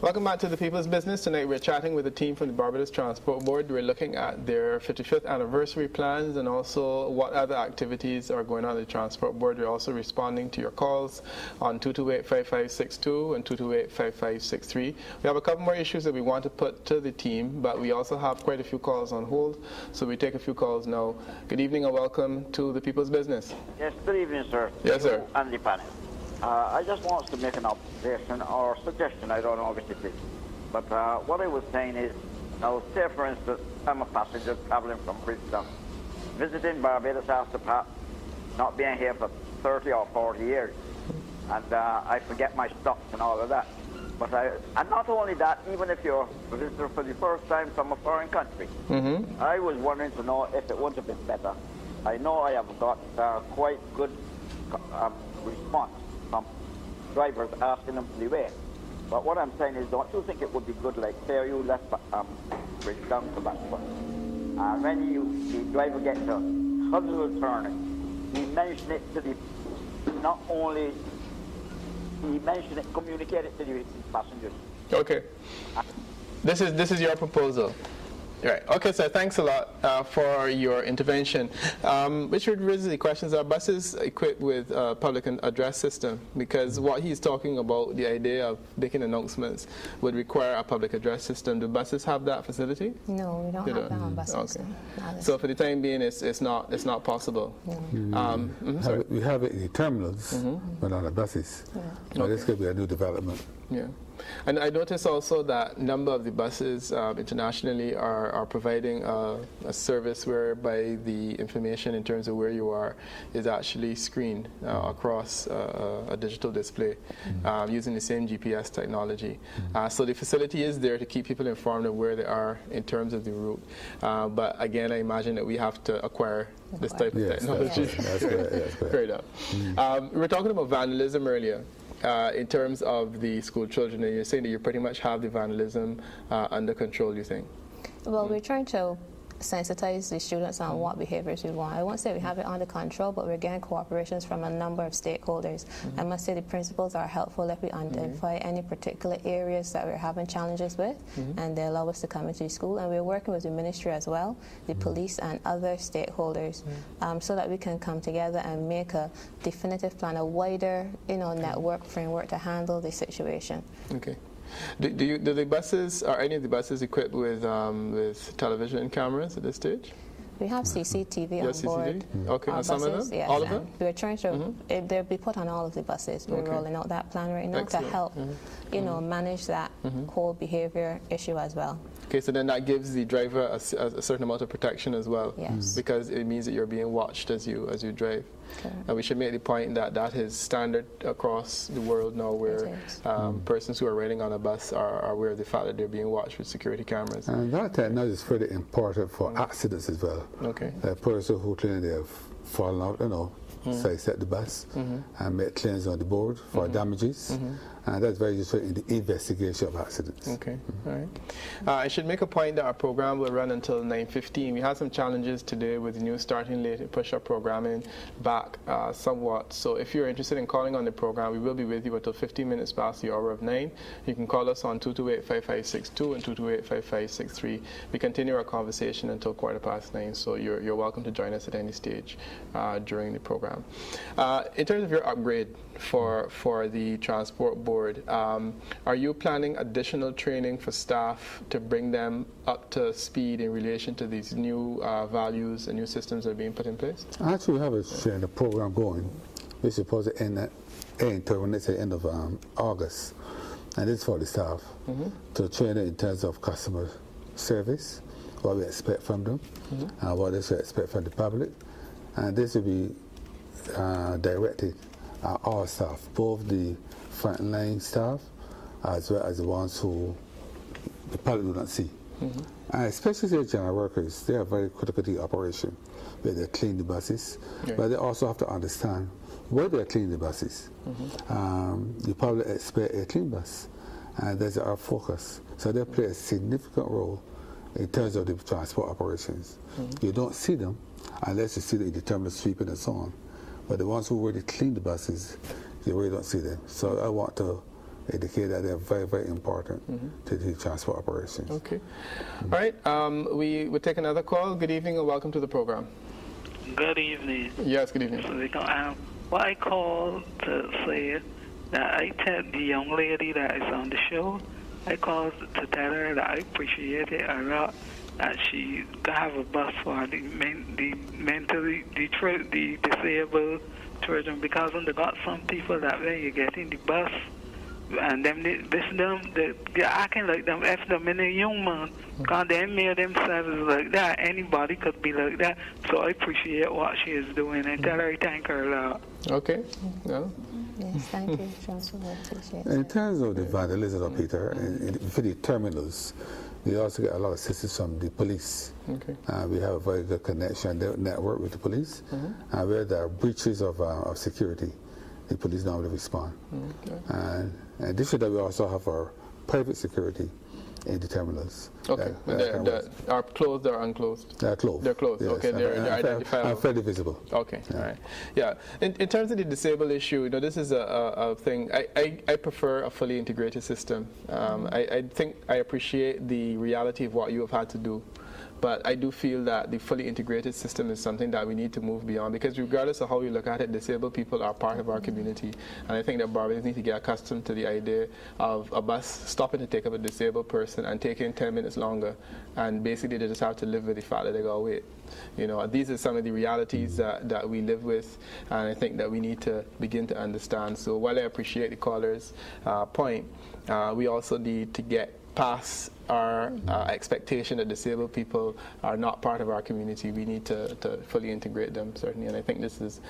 Welcome back to the People's Business. Tonight we're chatting with a team from the Barbados Transport Board. We're looking at their 55th anniversary plans and also what other activities are going on at the Transport Board. We're also responding to your calls on 228-5562 and 228-5563. We have a couple more issues that we want to put to the team, but we also have quite a few calls on hold, so we take a few calls now. Good evening and welcome to the People's Business. Yes, good evening, sir. Yes, sir. And the panel. I just want to make an observation or suggestion, I don't know if it is. But what I was saying is, now say for instance, I'm a passenger traveling from Brisbane, visiting Barbados after perhaps not being here for 30 or 40 years. And I forget my stocks and all of that. But and not only that, even if you're a visitor for the first time from a foreign country, I was wondering to know if it would have been better. I know I have got quite good response from drivers asking them for the way. But what I'm saying is, don't you think it would be good, like, say you left Bridgetown to Blackburn, and when the driver gets a Huddersfield turning, he mentioned it to the, not only, he mentioned it, communicate it to the passengers. Okay. This is your proposal. Right. Okay, sir. Thanks a lot for your intervention. Richard raises the questions: are buses equipped with a public address system? Because what he's talking about, the idea of making announcements, would require a public address system. Do buses have that facility? No, we don't have that on buses. Okay. No. So for the time being, it's not possible. No. We have it in the terminals, but not the buses. Yeah. So this could be a new development. Yeah. And I noticed also that a number of the buses internationally are providing a service whereby the information in terms of where you are is actually screened across a digital display using the same GPS technology. So the facility is there to keep people informed of where they are in terms of the route. But again, I imagine that we have to acquire this type of technology. That's correct. Fair enough. We were talking about vandalism earlier. In terms of the school children, and you're saying that you pretty much have the vandalism under control, you think? Well, we're trying to sensitize the students on what behaviors we want. I won't say we have it under control, but we're getting cooperations from a number of stakeholders. I must say the principals are helpful if we identify any particular areas that we're having challenges with, and they allow us to come into the school. And we're working with the ministry as well, the police and other stakeholders, so that we can come together and make a definitive plan, a wider, network framework to handle the situation. Okay. Do the buses, are any of the buses equipped with television cameras at this stage? We have CCTV on board. Okay, on some buses, of them? yes, All of them? We're trying to, they'll be put on all of the buses. We're rolling out that plan right now to help, manage that whole behavior issue as well. Okay, so then that gives the driver a certain amount of protection as well. Yes. Because it means that you're being watched as you drive. Okay. And we should make the point that that is standard across the world now, where persons who are riding on a bus are aware of the fact that they're being watched with security cameras. And that technology is very important for accidents as well. Okay. A person who claims they have fallen out, sidestep the bus and make claims on the board for damages. And that's very useful in the investigation of accidents. Okay, all right. I should make a point that our program will run until 9:15. We had some challenges today with the new starting late and push our programming back somewhat. So if you're interested in calling on the program, we will be with you until 15 minutes past the hour of 9. You can call us on 228-5562 and 228-5563. We continue our conversation until 9:15, so you're welcome to join us at any stage during the program. In terms of your upgrade for the transport board, are you planning additional training for staff to bring them up to speed in relation to these new values and new systems that are being put in place? Actually, we have a program going. We're supposed to end until the end of August. And this is for the staff to train them in terms of customer service, what we expect from them, and what they should expect from the public. And this will be directed at all staff, both the frontline staff as well as the ones who the public do not see. And especially the general workers, they are very critical to the operation, where they clean the buses, but they also have to understand where they clean the buses. The public expect a clean bus, and that's our focus. So they play a significant role in terms of the transport operations. You don't see them unless you see the terminal sweeping and so on. But the ones who really clean the buses, you really don't see them. So I want to indicate that they're very, very important to the transport operations. Okay. All right. We will take another call. Good evening and welcome to the program. Good evening. Yes, good evening. Well, I called to say that I tell the young lady that is on the show, I called to tell her that I appreciate it a lot that she can have a bus for the mentally the disabled children, because when they got some people that when you get in the bus and them they're acting like them if them in a young man, because they made themselves like that. Anybody could be like that. So I appreciate what she is doing and tell her I thank her a lot. Okay. No. Yes, thank you, Johnson. I appreciate In it. terms of the vandalism, Peter, for the terminals, we also get a lot of assistance from the police. Okay. We have a very good connection network with the police. And where there are breaches of security, the police normally respond. Okay. And in addition to that, we also have our private security in the terminals. Okay. Are closed or unclosed? They're closed. They're closed. Yes. Okay. They're identifiable. And fairly visible. Okay. Yeah. All right. Yeah. In terms of the disabled issue, this is a thing. I prefer a fully integrated system. I think I appreciate the reality of what you have had to do. But I do feel that the fully integrated system is something that we need to move beyond, because regardless of how we look at it, disabled people are part of our community. And I think that Barbadians need to get accustomed to the idea of a bus stopping to take up a disabled person and taking 10 minutes longer. And basically they just have to live with the fact that they got to wait. These are some of the realities that we live with, and I think that we need to begin to understand. So while I appreciate the caller's point, we also need to get past our expectation that disabled people are not part of our community. We need to fully integrate them, certainly, and I think this is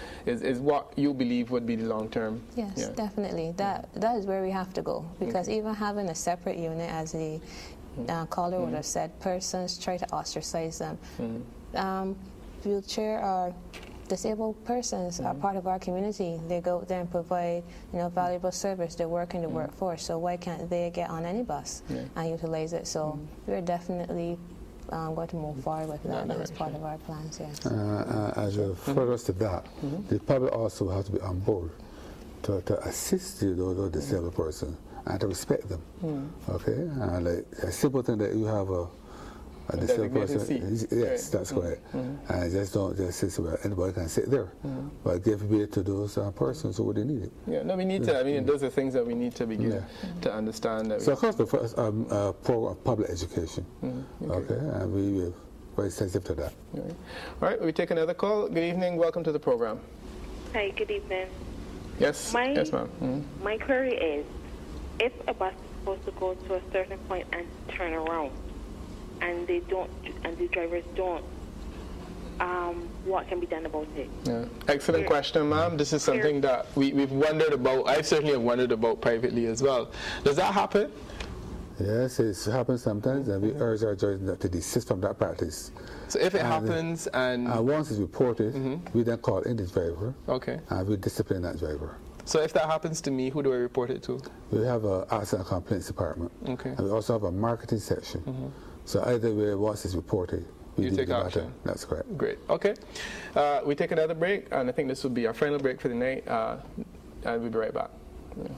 what you believe would be the long term. Yes, definitely. That is where we have to go, because even having a separate unit, as the caller would have said, persons try to ostracize them. Wheelchair or disabled persons are part of our community. They go there and provide, valuable service. They work in the workforce. So why can't they get on any bus and utilize it? So we're definitely going to move forward with that. That is part of our plans. Yes. As a further to that, the public also has to be on board to assist those disabled persons and to respect them. Okay, like a simple thing that you have a disabled person. Yes, that's correct. And just don't just sit where anybody can sit there, but give way to those persons who would need it. Yeah, no, we need to. I mean, those are things that we need to begin to understand. That so, of course, the first program of public education. Okay, and we are very sensitive to that. All right, we take another call. Good evening. Welcome to the program. Hi, good evening. Yes, yes, ma'am. My query is, if a bus is supposed to go to a certain point and turn around, and they don't, and the drivers don't, what can be done about it? Yeah. Excellent question, ma'am. This is something that we've wondered about. I certainly have wondered about privately as well. Does that happen? Yes, it happens sometimes, and we urge our judges to desist from that practice. So if it happens and once it's reported, we then call in this driver. Okay. And we discipline that driver. So if that happens to me, who do I report it to? We have an accident complaints department. Okay. And we also have a marketing section. So either way, once it's reported, we take action. That's correct. Great. Okay. We take another break, and I think this will be our final break for the night, and we'll be right back. Yeah.